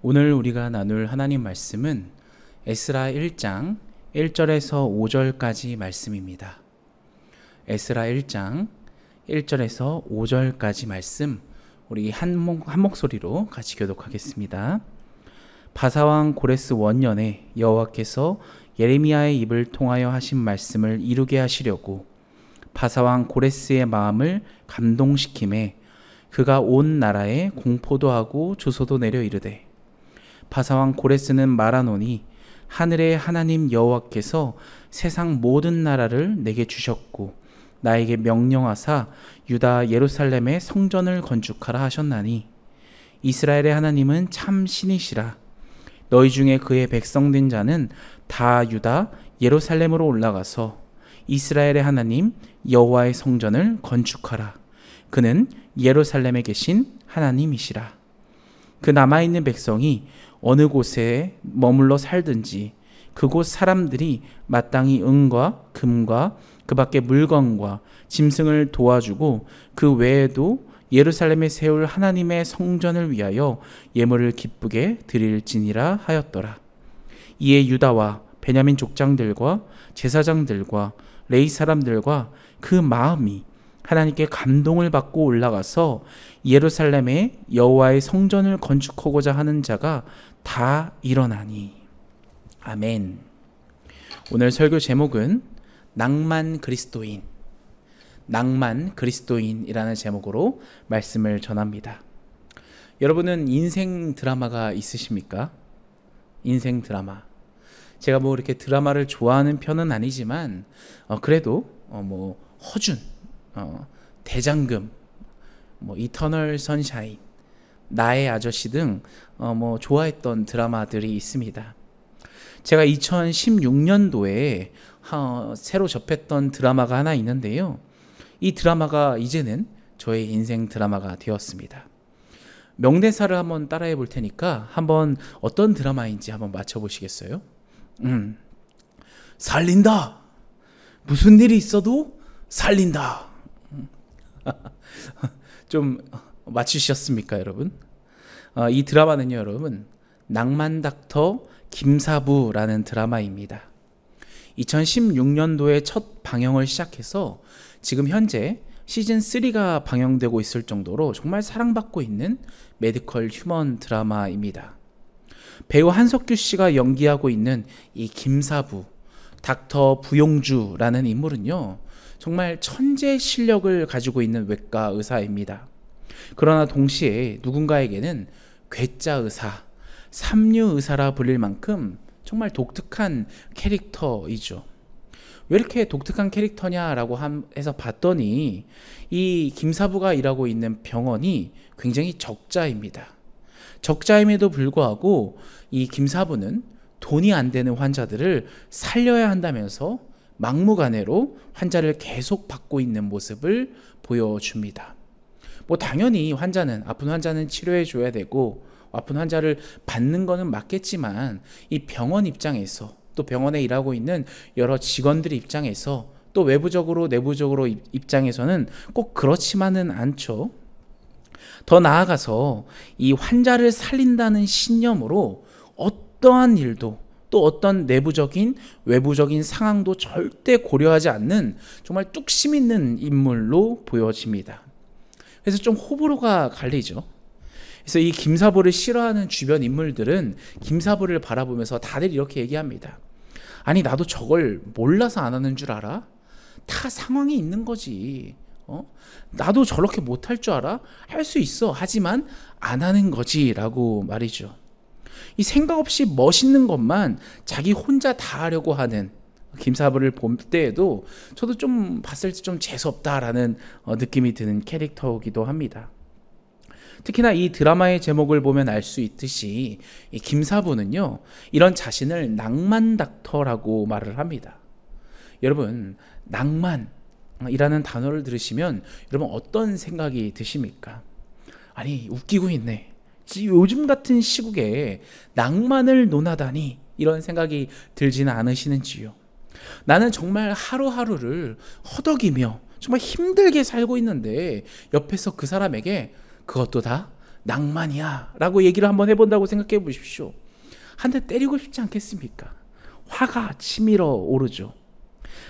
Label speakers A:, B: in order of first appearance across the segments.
A: 오늘 우리가 나눌 하나님 말씀은 에스라 1장 1절에서 5절까지 말씀입니다. 에스라 1장 1절에서 5절까지 말씀, 우리 한 목소리로 같이 교독하겠습니다. 바사왕 고레스 원년에 여호와께서 예레미야의 입을 통하여 하신 말씀을 이루게 하시려고 바사왕 고레스의 마음을 감동시키매 그가 온 나라에 공포도 하고 주소도 내려 이르되, 바사왕 고레스는 말하노니 하늘의 하나님 여호와께서 세상 모든 나라를 내게 주셨고 나에게 명령하사 유다 예루살렘의 성전을 건축하라 하셨나니, 이스라엘의 하나님은 참 신이시라. 너희 중에 그의 백성된 자는 다 유다 예루살렘으로 올라가서 이스라엘의 하나님 여호와의 성전을 건축하라. 그는 예루살렘에 계신 하나님이시라. 그 남아있는 백성이 어느 곳에 머물러 살든지 그곳 사람들이 마땅히 은과 금과 그 밖의 물건과 짐승을 도와주고 그 외에도 예루살렘에 세울 하나님의 성전을 위하여 예물을 기쁘게 드릴지니라 하였더라. 이에 유다와 베냐민 족장들과 제사장들과 레위 사람들과 그 마음이 하나님께 감동을 받고 올라가서 예루살렘에 여호와의 성전을 건축하고자 하는 자가 다 일어나니. 아멘. 오늘 설교 제목은 낭만 그리스도인, 낭만 그리스도인이라는 제목으로 말씀을 전합니다. 여러분은 인생 드라마가 있으십니까? 인생 드라마. 제가 뭐 이렇게 드라마를 좋아하는 편은 아니지만 그래도 허준, 대장금, 이터널 선샤인, 나의 아저씨 등 좋아했던 드라마들이 있습니다. 제가 2016년도에 새로 접했던 드라마가 하나 있는데요. 이 드라마가 이제는 저의 인생 드라마가 되었습니다. 명대사를 한번 따라해 볼 테니까 한번 어떤 드라마인지 한번 맞춰보시겠어요? 살린다. 무슨 일이 있어도 살린다. 좀 맞추셨습니까, 여러분? 이 드라마는요, 여러분, 낭만 닥터 김사부라는 드라마입니다. 2016년도에 첫 방영을 시작해서 지금 현재 시즌 3가 방영되고 있을 정도로 정말 사랑받고 있는 메디컬 휴먼 드라마입니다. 배우 한석규 씨가 연기하고 있는 이 김사부, 닥터 부용주라는 인물은요, 정말 천재 실력을 가지고 있는 외과 의사입니다. 그러나 동시에 누군가에게는 괴짜 의사, 삼류 의사라 불릴 만큼 정말 독특한 캐릭터이죠. 왜 이렇게 독특한 캐릭터냐라고 해서 봤더니 이 김사부가 일하고 있는 병원이 굉장히 적자입니다. 적자임에도 불구하고 이 김사부는 돈이 안 되는 환자들을 살려야 한다면서 막무가내로 환자를 계속 받고 있는 모습을 보여줍니다. 당연히 아픈 환자는 치료해 줘야 되고 아픈 환자를 받는 거는 맞겠지만, 이 병원 입장에서, 또 병원에 일하고 있는 여러 직원들 입장에서, 또 외부적으로 내부적으로 입장에서는 꼭 그렇지만은 않죠. 더 나아가서 이 환자를 살린다는 신념으로 어떠한 일도, 또 어떤 내부적인 외부적인 상황도 절대 고려하지 않는 정말 뚝심 있는 인물로 보여집니다. 그래서 좀 호불호가 갈리죠. 그래서 이 김사부를 싫어하는 주변 인물들은 김사부를 바라보면서 다들 이렇게 얘기합니다. 아니, 나도 저걸 몰라서 안 하는 줄 알아? 다 상황이 있는 거지. 나도 저렇게 못할 줄 알아? 할 수 있어. 하지만 안 하는 거지 라고 말이죠. 이 생각 없이 멋있는 것만 자기 혼자 다 하려고 하는 김사부를 볼 때에도 저도 좀 봤을 때 좀 재수없다라는 느낌이 드는 캐릭터이기도 합니다. 특히나 이 드라마의 제목을 보면 알 수 있듯이 이 김사부는요, 이런 자신을 낭만 닥터라고 말을 합니다. 여러분, 낭만이라는 단어를 들으시면 여러분 어떤 생각이 드십니까? 아니, 웃기고 있네. 요즘 같은 시국에 낭만을 논하다니, 이런 생각이 들지는 않으시는지요? 나는 정말 하루하루를 허덕이며 정말 힘들게 살고 있는데 옆에서 그 사람에게 그것도 다 낭만이야 라고 얘기를 한번 해본다고 생각해 보십시오. 한 대 때리고 싶지 않겠습니까? 화가 치밀어 오르죠.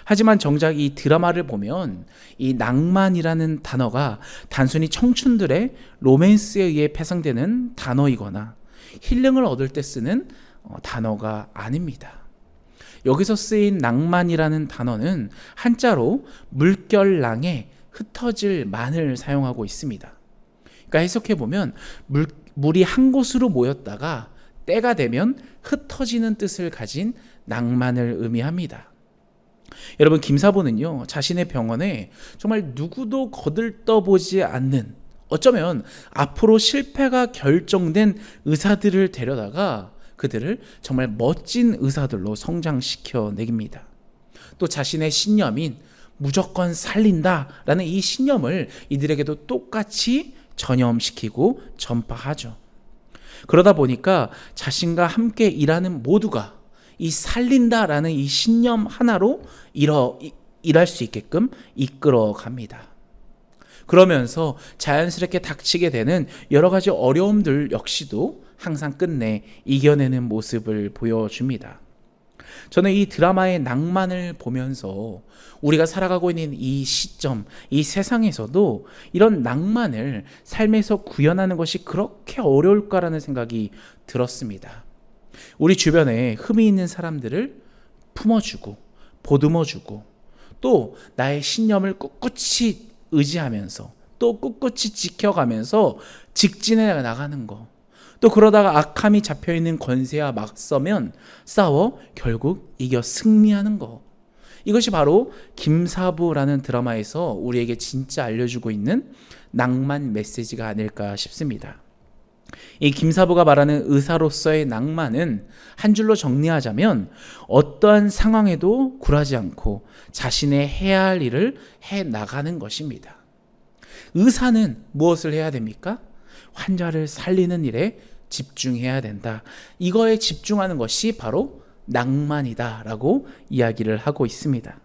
A: 하지만 정작 이 드라마를 보면 이 낭만이라는 단어가 단순히 청춘들의 로맨스에 의해 패상되는 단어이거나 힐링을 얻을 때 쓰는 단어가 아닙니다. 여기서 쓰인 낭만이라는 단어는 한자로 물결낭에 흩어질 만을 사용하고 있습니다. 그러니까 해석해보면 물이 한 곳으로 모였다가 때가 되면 흩어지는 뜻을 가진 낭만을 의미합니다. 여러분, 김사부는요, 자신의 병원에 정말 누구도 거들떠보지 않는, 어쩌면 앞으로 실패가 결정된 의사들을 데려다가 그들을 정말 멋진 의사들로 성장시켜 내깁니다. 또 자신의 신념인 무조건 살린다라는 이 신념을 이들에게도 똑같이 전염시키고 전파하죠. 그러다 보니까 자신과 함께 일하는 모두가 이 살린다라는 이 신념 하나로 일할 수 있게끔 이끌어 갑니다. 그러면서 자연스럽게 닥치게 되는 여러 가지 어려움들 역시도 항상 끝내 이겨내는 모습을 보여줍니다. 저는 이 드라마의 낭만을 보면서 우리가 살아가고 있는 이 시점, 이 세상에서도 이런 낭만을 삶에서 구현하는 것이 그렇게 어려울까라는 생각이 들었습니다. 우리 주변에 흠이 있는 사람들을 품어주고 보듬어주고 또 나의 신념을 꿋꿋이 의지하면서 또 꿋꿋이 지켜가면서 직진해 나가는 거, 또 그러다가 악함이 잡혀있는 권세와 맞서면 싸워 결국 이겨 승리하는 거, 이것이 바로 김사부라는 드라마에서 우리에게 진짜 알려주고 있는 낭만 메시지가 아닐까 싶습니다. 이 김사부가 말하는 의사로서의 낭만은 한 줄로 정리하자면 어떠한 상황에도 굴하지 않고 자신의 해야 할 일을 해나가는 것입니다. 의사는 무엇을 해야 됩니까? 환자를 살리는 일에 집중해야 된다. 이거에 집중하는 것이 바로 낭만이다라고 이야기를 하고 있습니다.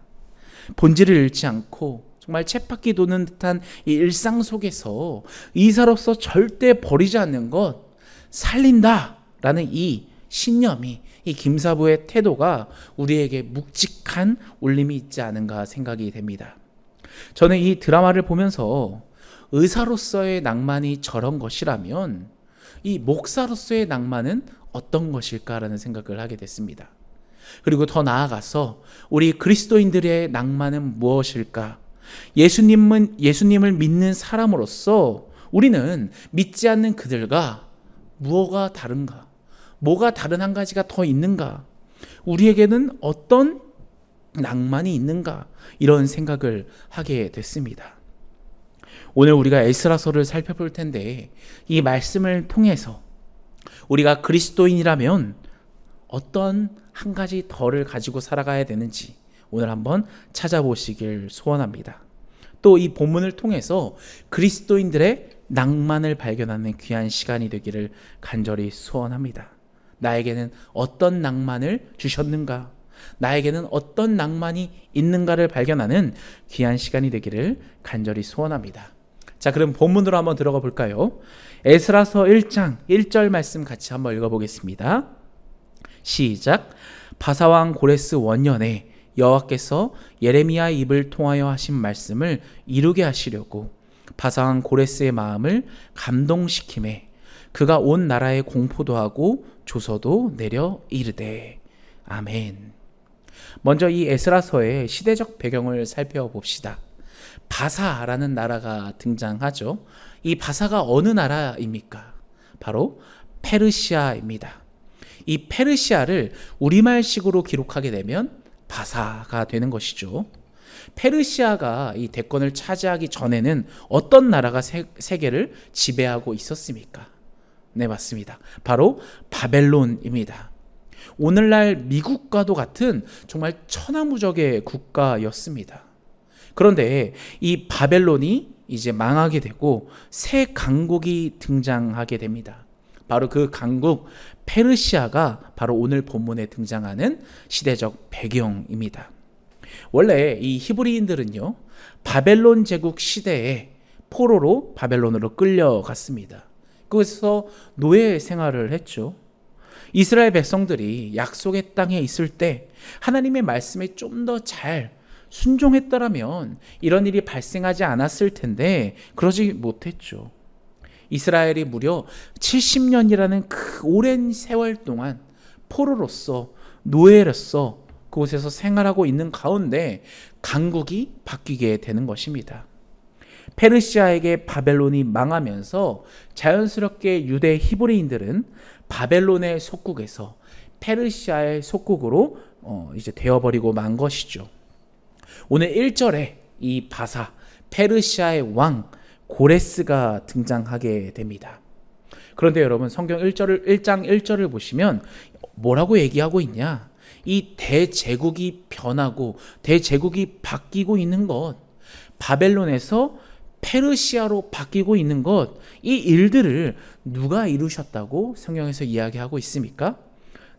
A: 본질을 잃지 않고 정말 쳇바퀴 도는 듯한 이 일상 속에서 의사로서 절대 버리지 않는 것, 살린다라는 이 신념이, 이 김사부의 태도가 우리에게 묵직한 울림이 있지 않은가 생각이 됩니다. 저는 이 드라마를 보면서 의사로서의 낭만이 저런 것이라면 이 목사로서의 낭만은 어떤 것일까라는 생각을 하게 됐습니다. 그리고 더 나아가서 우리 그리스도인들의 낭만은 무엇일까? 예수님을 믿는 사람으로서 우리는 믿지 않는 그들과 무엇가 다른가? 뭐가 다른 한 가지가 더 있는가? 우리에게는 어떤 낭만이 있는가? 이런 생각을 하게 됐습니다. 오늘 우리가 에스라서를 살펴볼 텐데 이 말씀을 통해서 우리가 그리스도인이라면 어떤 한 가지 덜을 가지고 살아가야 되는지 오늘 한번 찾아보시길 소원합니다. 또 이 본문을 통해서 그리스도인들의 낭만을 발견하는 귀한 시간이 되기를 간절히 소원합니다. 나에게는 어떤 낭만을 주셨는가? 나에게는 어떤 낭만이 있는가를 발견하는 귀한 시간이 되기를 간절히 소원합니다. 자, 그럼 본문으로 한번 들어가 볼까요? 에스라서 1장 1절 말씀 같이 한번 읽어보겠습니다. 시작. 바사왕 고레스 원년에 여호와께서 예레미야 입을 통하여 하신 말씀을 이루게 하시려고 바사왕 고레스의 마음을 감동시키매 그가 온 나라에 공포도 하고 조서도 내려 이르되. 아멘. 먼저 이 에스라서의 시대적 배경을 살펴봅시다. 바사라는 나라가 등장하죠. 이 바사가 어느 나라입니까? 바로 페르시아입니다. 이 페르시아를 우리말식으로 기록하게 되면 바사가 되는 것이죠. 페르시아가 이 대권을 차지하기 전에는 어떤 나라가 세계를 지배하고 있었습니까? 네, 맞습니다. 바로 바벨론입니다. 오늘날 미국과도 같은 정말 천하무적의 국가였습니다. 그런데 이 바벨론이 이제 망하게 되고 새 강국이 등장하게 됩니다. 바로 그 강국 페르시아가 바로 오늘 본문에 등장하는 시대적 배경입니다. 원래 이 히브리인들은요, 바벨론 제국 시대에 포로로 바벨론으로 끌려갔습니다. 그곳에서 노예 생활을 했죠. 이스라엘 백성들이 약속의 땅에 있을 때 하나님의 말씀에 좀 더 잘 순종했더라면 이런 일이 발생하지 않았을 텐데 그러지 못했죠. 이스라엘이 무려 70년이라는 그 오랜 세월 동안 포로로서 노예로서 그곳에서 생활하고 있는 가운데 강국이 바뀌게 되는 것입니다. 페르시아에게 바벨론이 망하면서 자연스럽게 유대 히브리인들은 바벨론의 속국에서 페르시아의 속국으로 이제 되어버리고 만 것이죠. 오늘 1절에 이 바사 페르시아의 왕 고레스가 등장하게 됩니다. 그런데 여러분 성경 1장 1절을 보시면 뭐라고 얘기하고 있냐? 이 대제국이 변하고 대제국이 바뀌고 있는 것, 바벨론에서 페르시아로 바뀌고 있는 것, 이 일들을 누가 이루셨다고 성경에서 이야기하고 있습니까?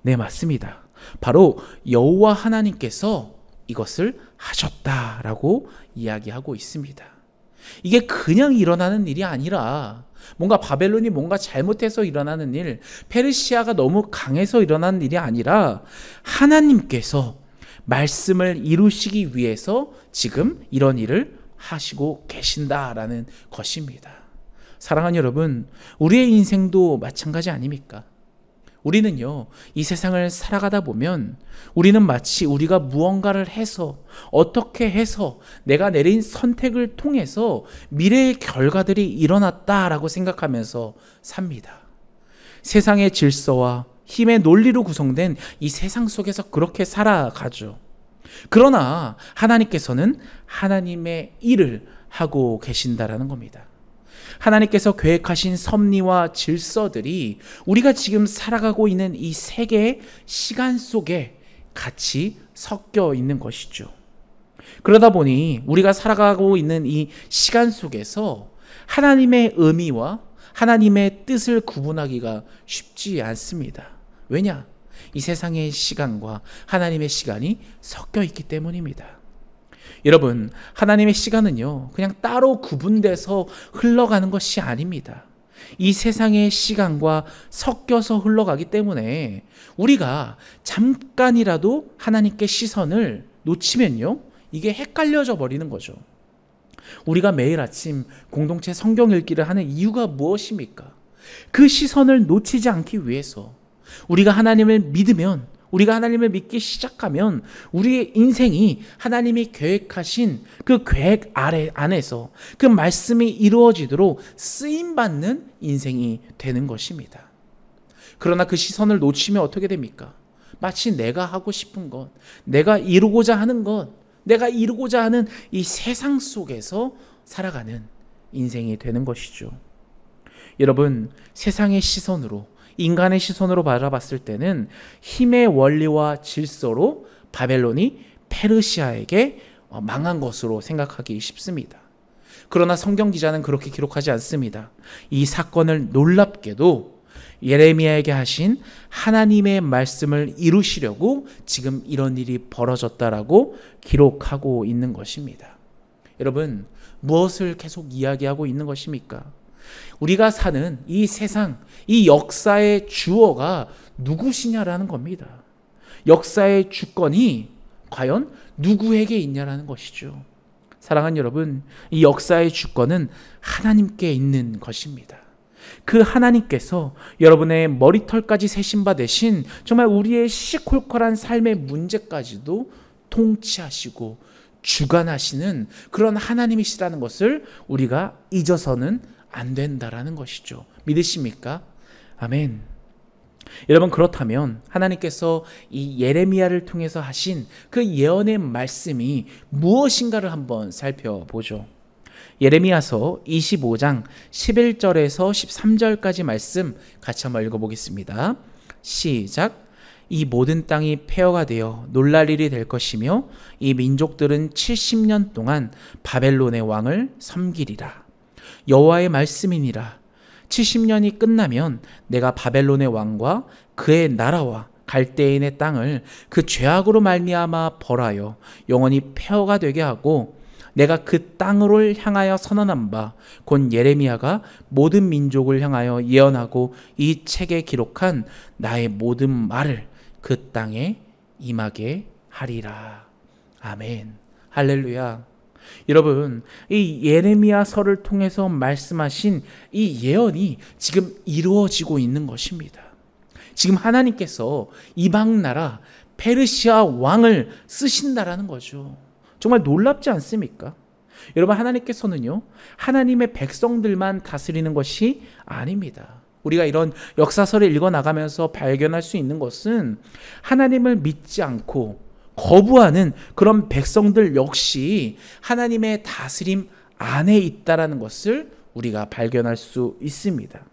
A: 네, 맞습니다. 바로 여호와 하나님께서 이것을 하셨다라고 이야기하고 있습니다. 이게 그냥 일어나는 일이 아니라 뭔가 바벨론이 뭔가 잘못해서 일어나는 일, 페르시아가 너무 강해서 일어나는 일이 아니라 하나님께서 말씀을 이루시기 위해서 지금 이런 일을 하시고 계신다라는 것입니다. 사랑하는 여러분, 우리의 인생도 마찬가지 아닙니까? 우리는요, 이 세상을 살아가다 보면 우리는 마치 우리가 무언가를 해서 어떻게 해서 내가 내린 선택을 통해서 미래의 결과들이 일어났다라고 생각하면서 삽니다. 세상의 질서와 힘의 논리로 구성된 이 세상 속에서 그렇게 살아가죠. 그러나 하나님께서는 하나님의 일을 하고 계신다라는 겁니다. 하나님께서 계획하신 섭리와 질서들이 우리가 지금 살아가고 있는 이 세계의 시간 속에 같이 섞여 있는 것이죠. 그러다 보니 우리가 살아가고 있는 이 시간 속에서 하나님의 의미와 하나님의 뜻을 구분하기가 쉽지 않습니다. 왜냐? 이 세상의 시간과 하나님의 시간이 섞여 있기 때문입니다. 여러분, 하나님의 시간은요, 그냥 따로 구분돼서 흘러가는 것이 아닙니다. 이 세상의 시간과 섞여서 흘러가기 때문에 우리가 잠깐이라도 하나님께 시선을 놓치면요, 이게 헷갈려져 버리는 거죠. 우리가 매일 아침 공동체 성경 읽기를 하는 이유가 무엇입니까? 그 시선을 놓치지 않기 위해서 우리가 하나님을 믿으면, 우리가 하나님을 믿기 시작하면 우리의 인생이 하나님이 계획하신 그 계획 안에서 그 말씀이 이루어지도록 쓰임받는 인생이 되는 것입니다. 그러나 그 시선을 놓치면 어떻게 됩니까? 마치 내가 하고 싶은 것, 내가 이루고자 하는 것, 내가 이루고자 하는 이 세상 속에서 살아가는 인생이 되는 것이죠. 여러분, 세상의 시선으로, 인간의 시선으로 바라봤을 때는 힘의 원리와 질서로 바벨론이 페르시아에게 망한 것으로 생각하기 쉽습니다. 그러나 성경 기자는 그렇게 기록하지 않습니다. 이 사건을 놀랍게도 예레미야에게 하신 하나님의 말씀을 이루시려고 지금 이런 일이 벌어졌다라고 기록하고 있는 것입니다. 여러분, 무엇을 계속 이야기하고 있는 것입니까? 우리가 사는 이 세상, 이 역사의 주어가 누구시냐라는 겁니다. 역사의 주권이 과연 누구에게 있냐라는 것이죠. 사랑하는 여러분, 이 역사의 주권은 하나님께 있는 것입니다. 그 하나님께서 여러분의 머리털까지 세신 바 되신 정말 우리의 시시콜콜한 삶의 문제까지도 통치하시고 주관하시는 그런 하나님이시라는 것을 우리가 잊어서는 안 된다라는 것이죠. 믿으십니까? 아멘. 여러분, 그렇다면 하나님께서 이 예레미야를 통해서 하신 그 예언의 말씀이 무엇인가를 한번 살펴보죠. 예레미야서 25장 11절에서 13절까지 말씀 같이 한번 읽어보겠습니다. 시작. 이 모든 땅이 폐허가 되어 놀랄 일이 될 것이며 이 민족들은 70년 동안 바벨론의 왕을 섬기리라. 여호와의 말씀이니라. 70년이 끝나면 내가 바벨론의 왕과 그의 나라와 갈대인의 땅을 그 죄악으로 말미암아 벌하여 영원히 폐허가 되게 하고 내가 그 땅을 향하여 선언한 바 곧 예레미야가 모든 민족을 향하여 예언하고 이 책에 기록한 나의 모든 말을 그 땅에 임하게 하리라. 아멘. 할렐루야. 여러분, 이 예레미야서를 통해서 말씀하신 이 예언이 지금 이루어지고 있는 것입니다. 지금 하나님께서 이방 나라 페르시아 왕을 쓰신다라는 거죠. 정말 놀랍지 않습니까? 여러분, 하나님께서는요, 하나님의 백성들만 다스리는 것이 아닙니다. 우리가 이런 역사서를 읽어나가면서 발견할 수 있는 것은 하나님을 믿지 않고 거부하는 그런 백성들 역시 하나님의 다스림 안에 있다라는 것을 우리가 발견할 수 있습니다.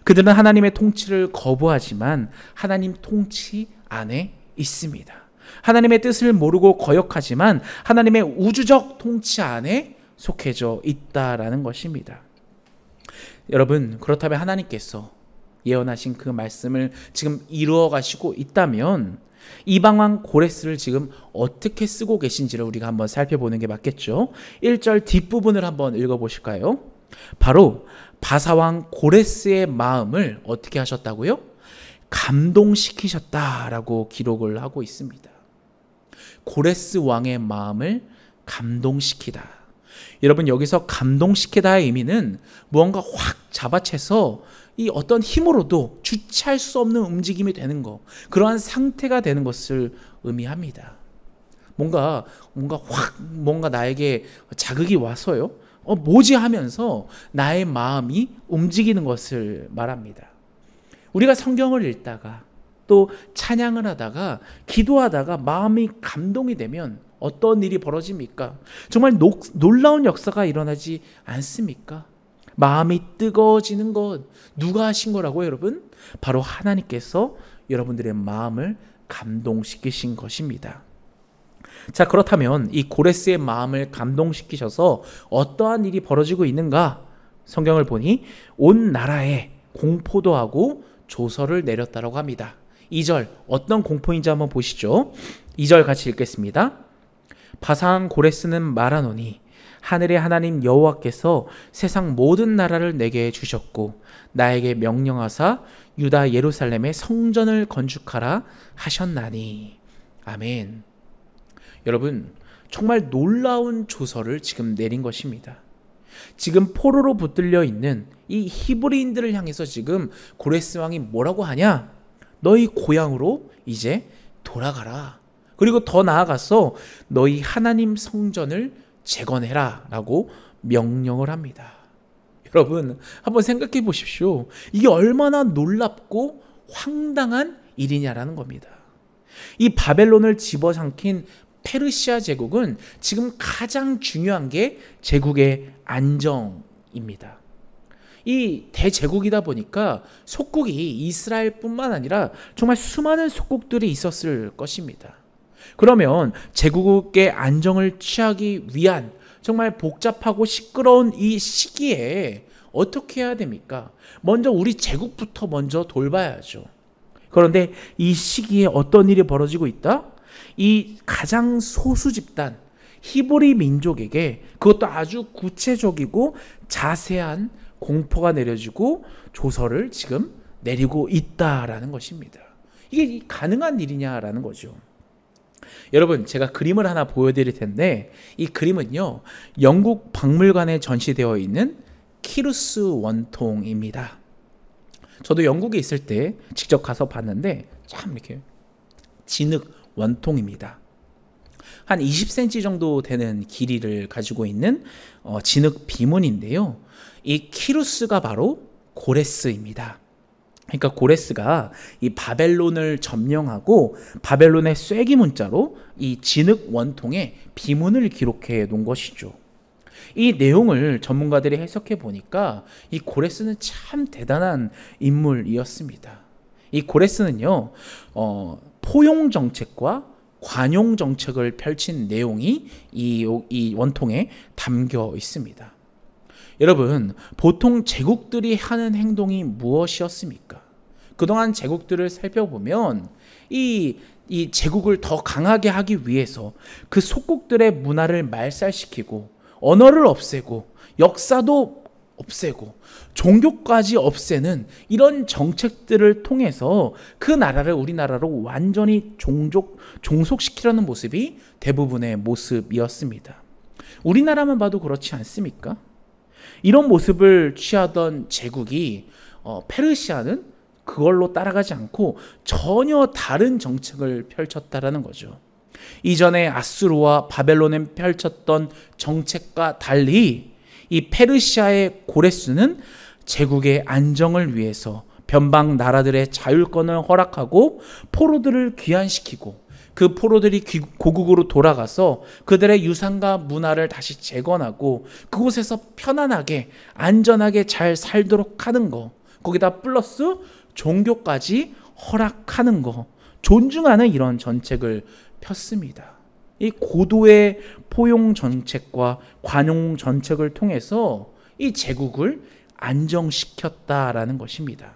A: 그들은 하나님의 통치를 거부하지만 하나님 통치 안에 있습니다. 하나님의 뜻을 모르고 거역하지만 하나님의 우주적 통치 안에 속해져 있다라는 것입니다. 여러분, 그렇다면 하나님께서 예언하신 그 말씀을 지금 이루어 가시고 있다면 이방왕 고레스를 지금 어떻게 쓰고 계신지를 우리가 한번 살펴보는 게 맞겠죠. 1절 뒷부분을 한번 읽어보실까요? 바로 바사왕 고레스의 마음을 어떻게 하셨다고요? 감동시키셨다라고 기록을 하고 있습니다. 고레스 왕의 마음을 감동시키다. 여러분, 여기서 감동시키다의 의미는 무언가 확 잡아채서 이 어떤 힘으로도 주체할 수 없는 움직임이 되는 것, 그러한 상태가 되는 것을 의미합니다. 뭔가 나에게 자극이 와서요, 뭐지 하면서 나의 마음이 움직이는 것을 말합니다. 우리가 성경을 읽다가 또 찬양을 하다가 기도하다가 마음이 감동이 되면 어떤 일이 벌어집니까? 정말 놀라운 역사가 일어나지 않습니까? 마음이 뜨거워지는 것 누가 하신 거라고요, 여러분? 바로 하나님께서 여러분들의 마음을 감동시키신 것입니다. 자, 그렇다면 이 고레스의 마음을 감동시키셔서 어떠한 일이 벌어지고 있는가? 성경을 보니 온 나라에 공포도 하고 조서를 내렸다고 합니다. 2절 어떤 공포인지 한번 보시죠. 2절 같이 읽겠습니다. 바사왕 고레스는 말하노니 하늘의 하나님 여호와께서 세상 모든 나라를 내게 주셨고 나에게 명령하사 유다 예루살렘의 성전을 건축하라 하셨나니. 아멘. 여러분, 정말 놀라운 조서를 지금 내린 것입니다. 지금 포로로 붙들려 있는 이 히브리인들을 향해서 지금 고레스 왕이 뭐라고 하냐? 너희 고향으로 이제 돌아가라. 그리고 더 나아가서 너희 하나님 성전을 재건해라 라고 명령을 합니다. 여러분, 한번 생각해 보십시오. 이게 얼마나 놀랍고 황당한 일이냐라는 겁니다. 이 바벨론을 집어삼킨 페르시아 제국은 지금 가장 중요한 게 제국의 안정입니다. 이 대제국이다 보니까 속국이 이스라엘뿐만 아니라 정말 수많은 속국들이 있었을 것입니다. 그러면 제국의 안정을 취하기 위한 정말 복잡하고 시끄러운 이 시기에 어떻게 해야 됩니까? 먼저 우리 제국부터 먼저 돌봐야죠. 그런데 이 시기에 어떤 일이 벌어지고 있다? 이 가장 소수 집단 히브리 민족에게 그것도 아주 구체적이고 자세한 공포가 내려지고 조서를 지금 내리고 있다라는 것입니다. 이게 가능한 일이냐라는 거죠. 여러분, 제가 그림을 하나 보여드릴 텐데 이 그림은요, 영국 박물관에 전시되어 있는 키루스 원통입니다. 저도 영국에 있을 때 직접 가서 봤는데 참 이렇게 진흙 원통입니다. 한 20cm 정도 되는 길이를 가지고 있는 진흙 비문인데요. 이 키루스가 바로 고레스입니다. 그러니까 고레스가 이 바벨론을 점령하고 바벨론의 쐐기 문자로 이 진흙 원통에 비문을 기록해 놓은 것이죠. 이 내용을 전문가들이 해석해 보니까 이 고레스는 참 대단한 인물이었습니다. 이 고레스는요, 포용 정책과 관용 정책을 펼친 내용이 이 원통에 담겨 있습니다. 여러분, 보통 제국들이 하는 행동이 무엇이었습니까? 그동안 제국들을 살펴보면 이 제국을 더 강하게 하기 위해서 그 속국들의 문화를 말살시키고 언어를 없애고 역사도 없애고 종교까지 없애는 이런 정책들을 통해서 그 나라를 우리나라로 완전히 종속시키려는 모습이 대부분의 모습이었습니다. 우리나라만 봐도 그렇지 않습니까? 이런 모습을 취하던 제국이 페르시아는 그걸로 따라가지 않고 전혀 다른 정책을 펼쳤다라는 거죠. 이전에 아수르와 바벨론에 펼쳤던 정책과 달리 이 페르시아의 고레스는 제국의 안정을 위해서 변방 나라들의 자율권을 허락하고 포로들을 귀환시키고 그 포로들이 고국으로 돌아가서 그들의 유산과 문화를 다시 재건하고 그곳에서 편안하게 안전하게 잘 살도록 하는 거, 거기다 플러스 종교까지 허락하는 거, 존중하는 이런 정책을 폈습니다. 이 고도의 포용 정책과 관용 정책을 통해서 이 제국을 안정시켰다라는 것입니다.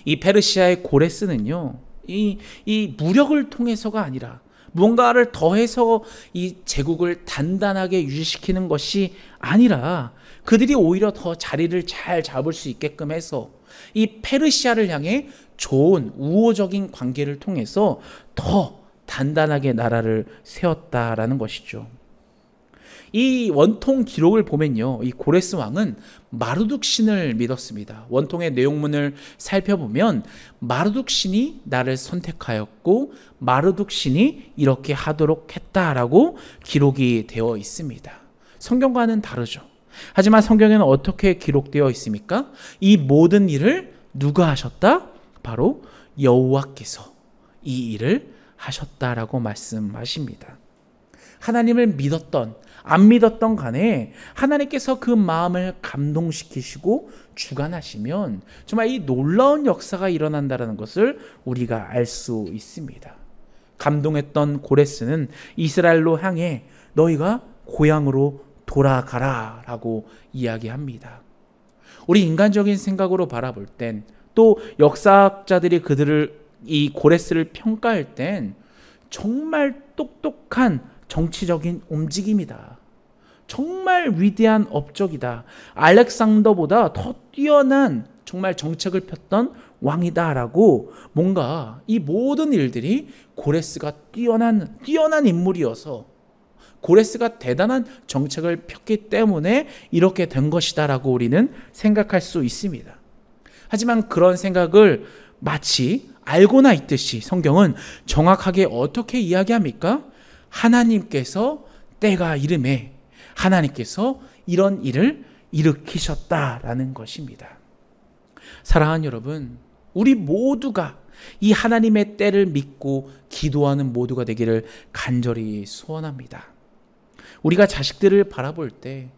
A: 이 페르시아의 고레스는요, 이 무력을 통해서가 아니라 무언가를 더해서 이 제국을 단단하게 유지시키는 것이 아니라 그들이 오히려 더 자리를 잘 잡을 수 있게끔 해서 이 페르시아를 향해 좋은 우호적인 관계를 통해서 더 단단하게 나라를 세웠다라는 것이죠. 이 원통 기록을 보면요, 이 고레스 왕은 마르둑 신을 믿었습니다. 원통의 내용문을 살펴보면 마르둑 신이 나를 선택하였고 마르둑 신이 이렇게 하도록 했다라고 기록이 되어 있습니다. 성경과는 다르죠. 하지만 성경에는 어떻게 기록되어 있습니까? 이 모든 일을 누가 하셨다? 바로 여호와께서 이 일을 하셨다라고 말씀하십니다. 하나님을 믿었던 안 믿었던 간에 하나님께서 그 마음을 감동시키시고 주관하시면 정말 이 놀라운 역사가 일어난다는 것을 우리가 알 수 있습니다. 감동했던 고레스는 이스라엘로 향해 너희가 고향으로 돌아가라 라고 이야기합니다. 우리 인간적인 생각으로 바라볼 땐, 또 역사학자들이 그들을 이 고레스를 평가할 땐 정말 똑똑한 정치적인 움직임이다. 정말 위대한 업적이다. 알렉산더보다 더 뛰어난 정말 정책을 폈던 왕이다라고, 뭔가 이 모든 일들이 고레스가 뛰어난 인물이어서 고레스가 대단한 정책을 폈기 때문에 이렇게 된 것이다라고 우리는 생각할 수 있습니다. 하지만 그런 생각을 마치 알고나 있듯이 성경은 정확하게 어떻게 이야기합니까? 하나님께서 때가 이름에 하나님께서 이런 일을 일으키셨다라는 것입니다. 사랑하는 여러분, 우리 모두가 이 하나님의 때를 믿고 기도하는 모두가 되기를 간절히 소원합니다. 우리가 자식들을 바라볼 때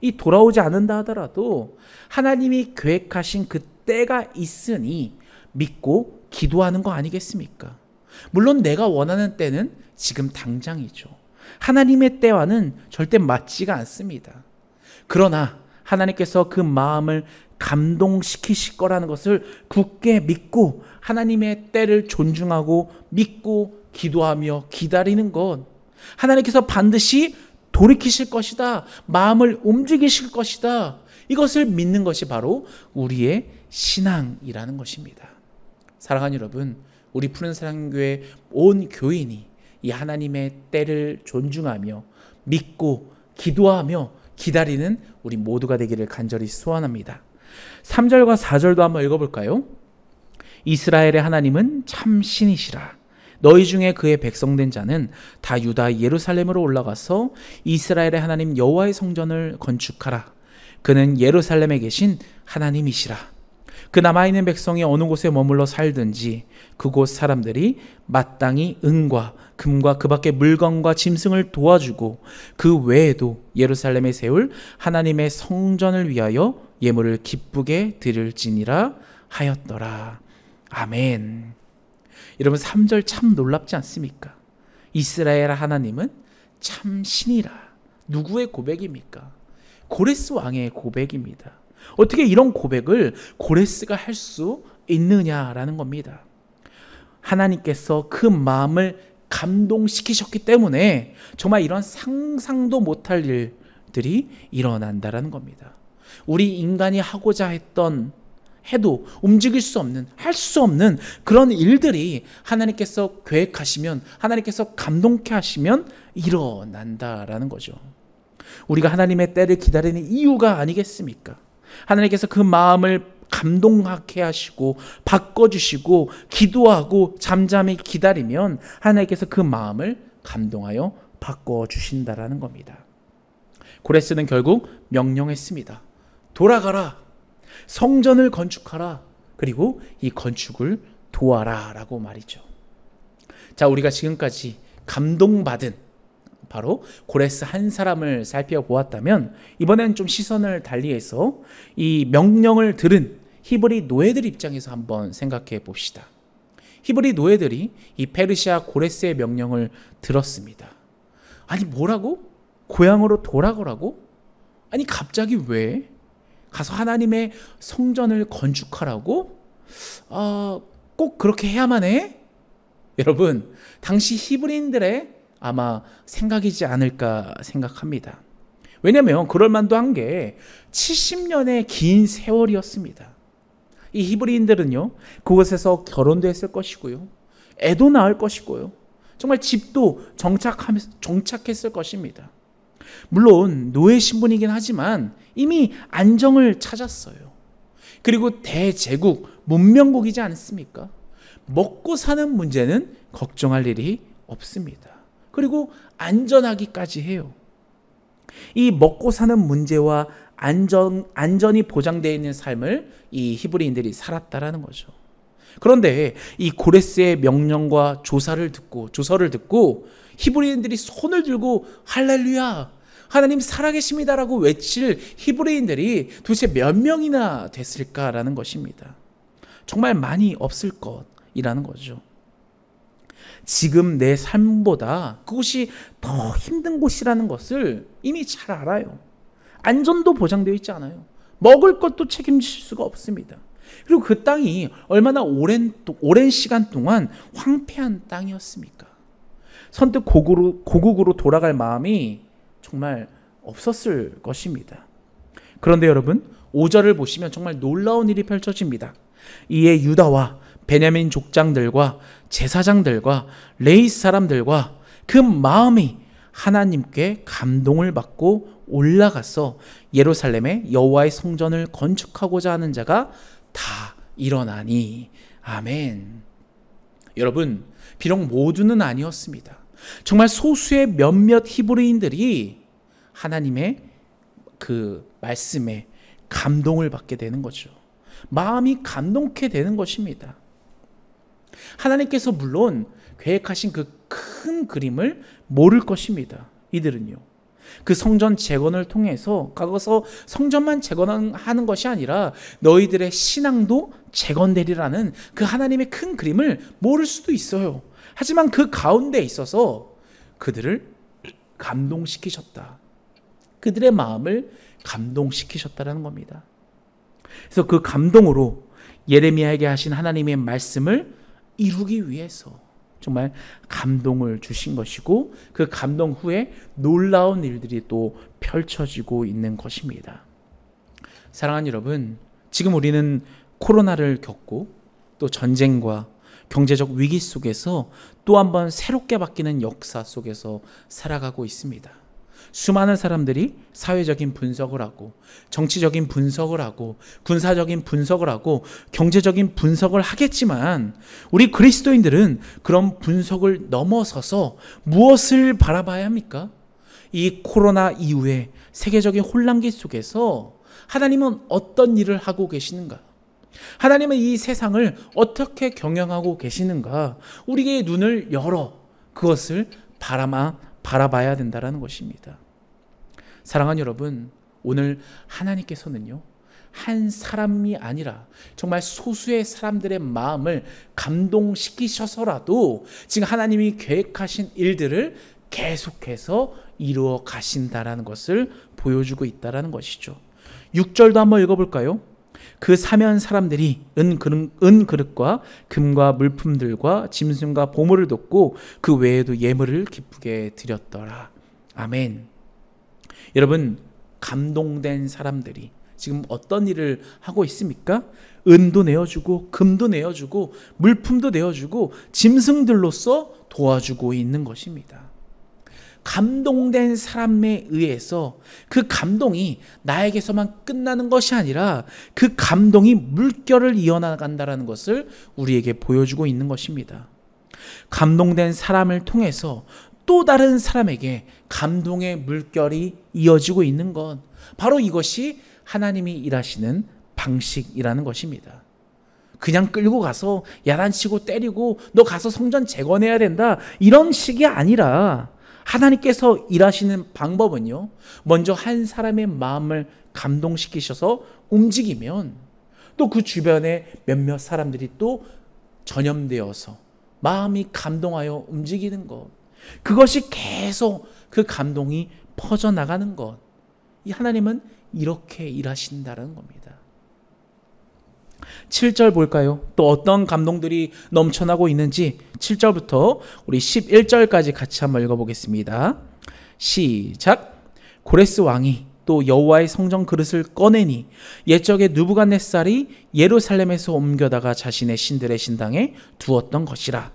A: 이 돌아오지 않는다 하더라도 하나님이 계획하신 그 때가 있으니 믿고 기도하는 거 아니겠습니까? 물론 내가 원하는 때는 지금 당장이죠. 하나님의 때와는 절대 맞지가 않습니다. 그러나 하나님께서 그 마음을 감동시키실 거라는 것을 굳게 믿고 하나님의 때를 존중하고 믿고 기도하며 기다리는 것, 하나님께서 반드시 돌이키실 것이다, 마음을 움직이실 것이다, 이것을 믿는 것이 바로 우리의 신앙이라는 것입니다. 사랑하는 여러분, 우리 푸른사랑교회 온 교인이 이 하나님의 때를 존중하며 믿고 기도하며 기다리는 우리 모두가 되기를 간절히 소원합니다. 3절과 4절도 한번 읽어볼까요? 이스라엘의 하나님은 참 신이시라. 너희 중에 그의 백성된 자는 다 유다 예루살렘으로 올라가서 이스라엘의 하나님 여호와의 성전을 건축하라. 그는 예루살렘에 계신 하나님이시라. 그 남아있는 백성이 어느 곳에 머물러 살든지 그곳 사람들이 마땅히 은과 금과 그 밖의 물건과 짐승을 도와주고 그 외에도 예루살렘에 세울 하나님의 성전을 위하여 예물을 기쁘게 드릴지니라 하였더라. 아멘. 여러분, 3절 참 놀랍지 않습니까? 이스라엘 하나님은 참 신이라. 누구의 고백입니까? 고레스 왕의 고백입니다. 어떻게 이런 고백을 고레스가 할 수 있느냐라는 겁니다. 하나님께서 그 마음을 감동시키셨기 때문에 정말 이런 상상도 못할 일, 것들이 일어난다라는 겁니다. 우리 인간이 하고자 해도 움직일 수 없는, 할 수 없는 그런 일들이 하나님께서 계획하시면, 하나님께서 감동케 하시면 일어난다라는 거죠. 우리가 하나님의 때를 기다리는 이유가 아니겠습니까? 하나님께서 그 마음을 감동하게 하시고 바꿔주시고 기도하고 잠잠히 기다리면 하나님께서 그 마음을 감동하여 바꿔주신다라는 겁니다. 고레스는 결국 명령했습니다. 돌아가라. 성전을 건축하라. 그리고 이 건축을 도와라 라고 말이죠. 자, 우리가 지금까지 감동받은 바로 고레스 한 사람을 살펴보았다면 이번에는 좀 시선을 달리해서 이 명령을 들은 히브리 노예들 입장에서 한번 생각해 봅시다. 히브리 노예들이 이 페르시아 고레스의 명령을 들었습니다. 아니 뭐라고? 고향으로 돌아가라고? 아니 갑자기 왜? 가서 하나님의 성전을 건축하라고? 꼭 그렇게 해야만 해? 여러분, 당시 히브리인들의 아마 생각이지 않을까 생각합니다. 왜냐하면 그럴 만도 한 게 70년의 긴 세월이었습니다. 이 히브리인들은요, 그곳에서 결혼도 했을 것이고요, 애도 낳을 것이고요, 정말 집도 정착했을 것입니다. 물론 노예 신분이긴 하지만 이미 안정을 찾았어요. 그리고 대제국, 문명국이지 않습니까? 먹고 사는 문제는 걱정할 일이 없습니다. 그리고 안전하기까지 해요. 이 먹고 사는 문제와 안전이 보장되어 있는 삶을 이 히브리인들이 살았다라는 거죠. 그런데 이 고레스의 명령과 조서를 듣고 히브리인들이 손을 들고 할렐루야, 하나님 살아계십니다라고 외칠 히브리인들이 도대체 몇 명이나 됐을까라는 것입니다. 정말 많이 없을 것이라는 거죠. 지금 내 삶보다 그곳이 더 힘든 곳이라는 것을 이미 잘 알아요. 안전도 보장되어 있지 않아요. 먹을 것도 책임질 수가 없습니다. 그리고 그 땅이 얼마나 오랜 시간 동안 황폐한 땅이었습니까? 선뜻 고국으로 돌아갈 마음이 정말 없었을 것입니다. 그런데 여러분, 5절을 보시면 정말 놀라운 일이 펼쳐집니다. 이에 유다와 베냐민 족장들과 제사장들과 레위 사람들과 그 마음이 하나님께 감동을 받고 올라가서 예루살렘에 여호와의 성전을 건축하고자 하는 자가 다 일어나니. 아멘. 여러분, 비록 모두는 아니었습니다. 정말 소수의 몇몇 히브리인들이 하나님의 그 말씀에 감동을 받게 되는 거죠. 마음이 감동케 되는 것입니다. 하나님께서 물론 계획하신 그 큰 그림을 모를 것입니다. 이들은요, 그 성전 재건을 통해서 가서 성전만 재건하는 것이 아니라 너희들의 신앙도 재건되리라는 그 하나님의 큰 그림을 모를 수도 있어요. 하지만 그 가운데 있어서 그들을 감동시키셨다. 그들의 마음을 감동시키셨다는 겁니다. 그래서 그 감동으로 예레미야에게 하신 하나님의 말씀을 이루기 위해서 정말 감동을 주신 것이고, 그 감동 후에 놀라운 일들이 또 펼쳐지고 있는 것입니다. 사랑하는 여러분, 지금 우리는 코로나를 겪고 또 전쟁과 경제적 위기 속에서 또 한 번 새롭게 바뀌는 역사 속에서 살아가고 있습니다. 수많은 사람들이 사회적인 분석을 하고, 정치적인 분석을 하고, 군사적인 분석을 하고, 경제적인 분석을 하겠지만 우리 그리스도인들은 그런 분석을 넘어서서 무엇을 바라봐야 합니까? 이 코로나 이후에 세계적인 혼란기 속에서 하나님은 어떤 일을 하고 계시는가? 하나님은 이 세상을 어떻게 경영하고 계시는가? 우리의 눈을 열어 그것을 바라봐야 된다는 것입니다. 사랑하는 여러분, 오늘 하나님께서는요, 한 사람이 아니라 정말 소수의 사람들의 마음을 감동시키셔서라도 지금 하나님이 계획하신 일들을 계속해서 이루어 가신다라는 것을 보여주고 있다라는 것이죠. 6절도 한번 읽어볼까요? 그 사면 사람들이 은 그릇과 금과 물품들과 짐승과 보물을 돕고 그 외에도 예물을 기쁘게 드렸더라. 아멘. 여러분, 감동된 사람들이 지금 어떤 일을 하고 있습니까? 은도 내어주고 금도 내어주고 물품도 내어주고 짐승들로서 도와주고 있는 것입니다. 감동된 사람에 의해서 그 감동이 나에게서만 끝나는 것이 아니라 그 감동이 물결을 이어나간다는 것을 우리에게 보여주고 있는 것입니다. 감동된 사람을 통해서 또 다른 사람에게 감동의 물결이 이어지고 있는 것, 바로 이것이 하나님이 일하시는 방식이라는 것입니다. 그냥 끌고 가서 야단치고 때리고 너 가서 성전 재건해야 된다, 이런 식이 아니라 하나님께서 일하시는 방법은요, 먼저 한 사람의 마음을 감동시키셔서 움직이면 또 그 주변에 몇몇 사람들이 또 전염되어서 마음이 감동하여 움직이는 것, 그것이 계속 그 감동이 퍼져나가는 것, 이 하나님은 이렇게 일하신다는 겁니다. 7절 볼까요? 또 어떤 감동들이 넘쳐나고 있는지 7절부터 우리 11절까지 같이 한번 읽어보겠습니다. 시작. 고레스 왕이 또 여호와의 성전 그릇을 꺼내니 옛적에 느부갓네살이 예루살렘에서 옮겨다가 자신의 신들의 신당에 두었던 것이라.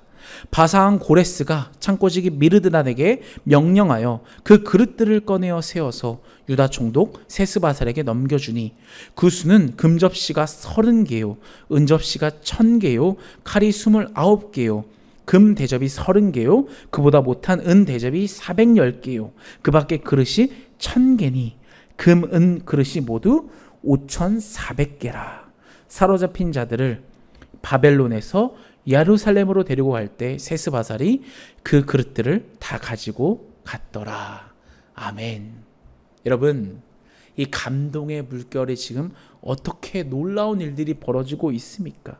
A: 바사왕 고레스가 창고지기 미르드단에게 명령하여 그 그릇들을 꺼내어 세워서 유다 총독 세스바살에게 넘겨주니 그 수는 금접시가 30개요 은접시가 1000개요 칼이 29개요 금 대접이 30개요 그보다 못한 은 대접이 410개요 그 밖에 그릇이 1000개니 금, 은 그릇이 모두 5400개라. 사로잡힌 자들을 바벨론에서 예루살렘으로 데리고 갈 때 세스바살이 그 그릇들을 다 가지고 갔더라. 아멘. 여러분, 이 감동의 물결이 지금 어떻게 놀라운 일들이 벌어지고 있습니까?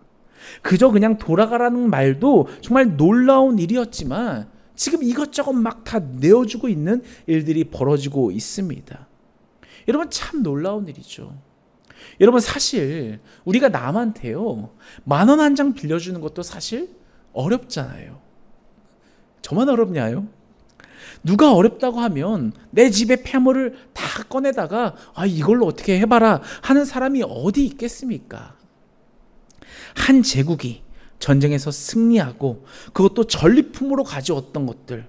A: 그저 그냥 돌아가라는 말도 정말 놀라운 일이었지만 지금 이것저것 막 다 내어주고 있는 일들이 벌어지고 있습니다. 여러분, 참 놀라운 일이죠. 여러분, 사실 우리가 남한테요 10,000원 한 장 빌려주는 것도 사실 어렵잖아요. 저만 어렵냐요? 누가 어렵다고 하면 내 집의 폐물을 다 꺼내다가 이걸로 어떻게 해봐라 하는 사람이 어디 있겠습니까? 한 제국이 전쟁에서 승리하고 그것도 전리품으로 가져왔던 것들,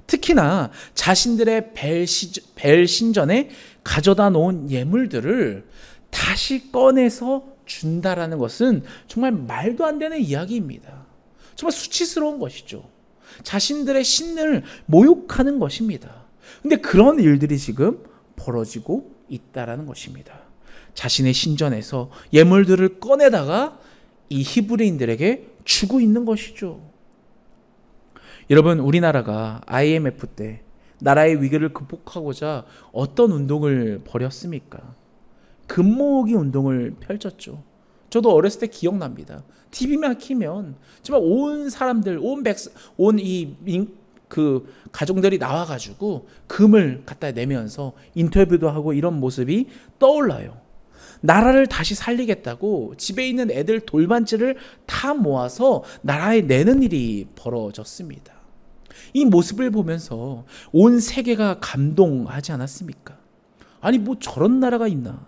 A: 특히나 자신들의 벨 신전에 가져다 놓은 예물들을 다시 꺼내서 준다라는 것은 정말 말도 안 되는 이야기입니다. 정말 수치스러운 것이죠. 자신들의 신을 모욕하는 것입니다. 근데 그런 일들이 지금 벌어지고 있다라는 것입니다. 자신의 신전에서 예물들을 꺼내다가 이 히브리인들에게 주고 있는 것이죠. 여러분, 우리나라가 IMF 때 나라의 위기를 극복하고자 어떤 운동을 벌였습니까? 금모으기 운동을 펼쳤죠. 저도 어렸을 때 기억납니다. TV만 키면 정말 온 사람들, 그 가족들이 나와가지고 금을 갖다 내면서 인터뷰도 하고 이런 모습이 떠올라요. 나라를 다시 살리겠다고 집에 있는 애들 돌반지를 다 모아서 나라에 내는 일이 벌어졌습니다. 이 모습을 보면서 온 세계가 감동하지 않았습니까? 아니, 뭐 저런 나라가 있나?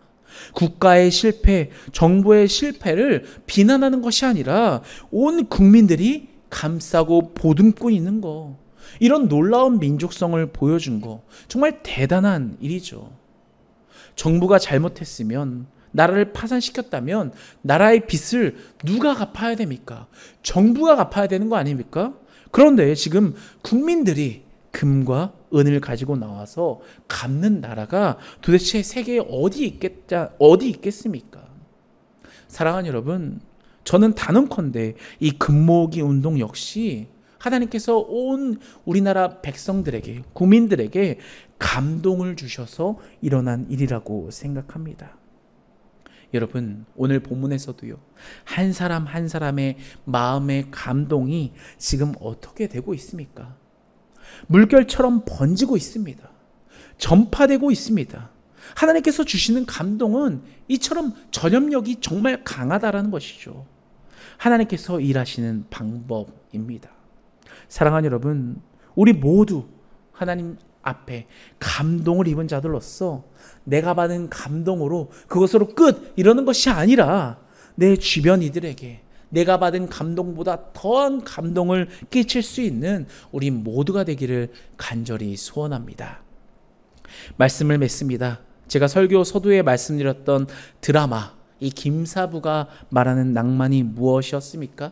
A: 국가의 실패, 정부의 실패를 비난하는 것이 아니라 온 국민들이 감싸고 보듬고 있는 거, 이런 놀라운 민족성을 보여준 거, 정말 대단한 일이죠. 정부가 잘못했으면, 나라를 파산시켰다면 나라의 빚을 누가 갚아야 됩니까? 정부가 갚아야 되는 거 아닙니까? 그런데 지금 국민들이 금과 은을 가지고 나와서 갚는 나라가 도대체 세계에 어디 있겠습니까? 사랑하는 여러분, 저는 단언컨대 이 금모으기 운동 역시 하나님께서 온 우리나라 백성들에게, 국민들에게 감동을 주셔서 일어난 일이라고 생각합니다. 여러분, 오늘 본문에서도요, 한 사람 한 사람의 마음의 감동이 지금 어떻게 되고 있습니까? 물결처럼 번지고 있습니다. 전파되고 있습니다. 하나님께서 주시는 감동은 이처럼 전염력이 정말 강하다라는 것이죠. 하나님께서 일하시는 방법입니다. 사랑하는 여러분, 우리 모두 하나님 앞에 감동을 입은 자들로서 내가 받은 감동으로 그것으로 끝 이러는 것이 아니라 내 주변 이들에게 내가 받은 감동보다 더한 감동을 끼칠 수 있는 우리 모두가 되기를 간절히 소원합니다. 말씀을 맺습니다. 제가 설교 서두에 말씀드렸던 드라마, 이 김사부가 말하는 낭만이 무엇이었습니까?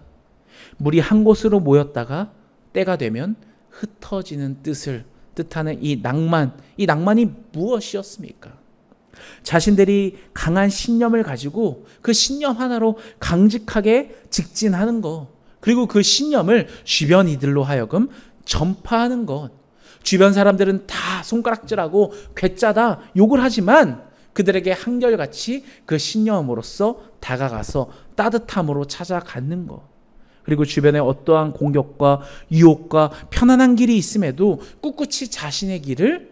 A: 물이 한 곳으로 모였다가 때가 되면 흩어지는 뜻을 뜻하는 이 낭만이 무엇이었습니까? 자신들이 강한 신념을 가지고 그 신념 하나로 강직하게 직진하는 것, 그리고 그 신념을 주변 이들로 하여금 전파하는 것. 주변 사람들은 다 손가락질하고 괴짜다 욕을 하지만 그들에게 한결같이 그 신념으로써 다가가서 따뜻함으로 찾아가는 것. 그리고 주변에 어떠한 공격과 유혹과 편안한 길이 있음에도 꿋꿋이 자신의 길을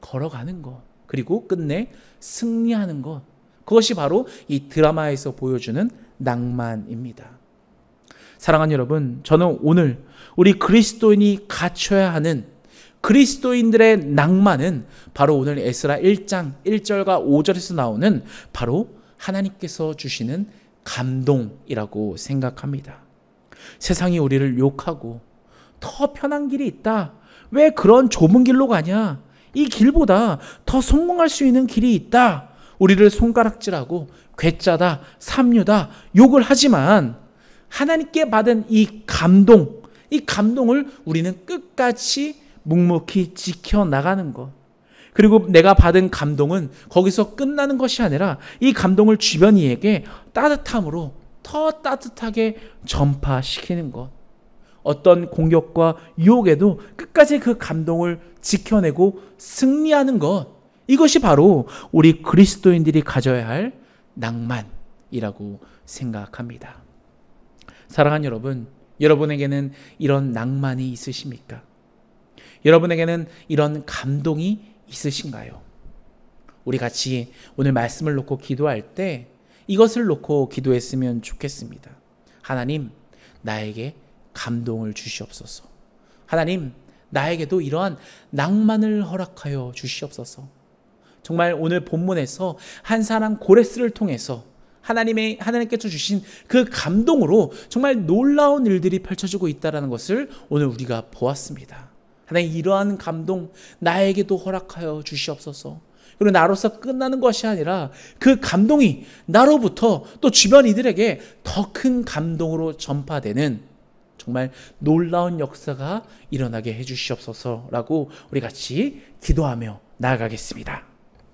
A: 걸어가는 것. 그리고 끝내 승리하는 것. 그것이 바로 이 드라마에서 보여주는 낭만입니다. 사랑하는 여러분, 저는 오늘 우리 그리스도인이 갖춰야 하는 그리스도인들의 낭만은 바로 오늘 에스라 1장 1절과 5절에서 나오는 바로 하나님께서 주시는 감동이라고 생각합니다. 세상이 우리를 욕하고 더 편한 길이 있다. 왜 그런 좁은 길로 가냐? 이 길보다 더 성공할 수 있는 길이 있다. 우리를 손가락질하고 괴짜다, 삼류다, 욕을 하지만 하나님께 받은 이 감동을 우리는 끝까지 묵묵히 지켜나가는 것. 그리고 내가 받은 감동은 거기서 끝나는 것이 아니라 이 감동을 주변 이에게 따뜻함으로 더 따뜻하게 전파시키는 것. 어떤 공격과 유혹에도 끝까지 그 감동을 지켜내고 승리하는 것. 이것이 바로 우리 그리스도인들이 가져야 할 낭만이라고 생각합니다. 사랑하는 여러분, 여러분에게는 이런 낭만이 있으십니까? 여러분에게는 이런 감동이 있으신가요? 우리 같이 오늘 말씀을 놓고 기도할 때 이것을 놓고 기도했으면 좋겠습니다. 하나님, 나에게 감동을 주시옵소서. 하나님, 나에게도 이러한 낭만을 허락하여 주시옵소서. 정말 오늘 본문에서 한 사람 고레스를 통해서 하나님께서 주신 그 감동으로 정말 놀라운 일들이 펼쳐지고 있다는 것을 오늘 우리가 보았습니다. 하나님, 이러한 감동 나에게도 허락하여 주시옵소서. 그리고 나로서 끝나는 것이 아니라 그 감동이 나로부터 또 주변 이들에게 더 큰 감동으로 전파되는 정말 놀라운 역사가 일어나게 해주시옵소서라고 우리 같이 기도하며 나아가겠습니다.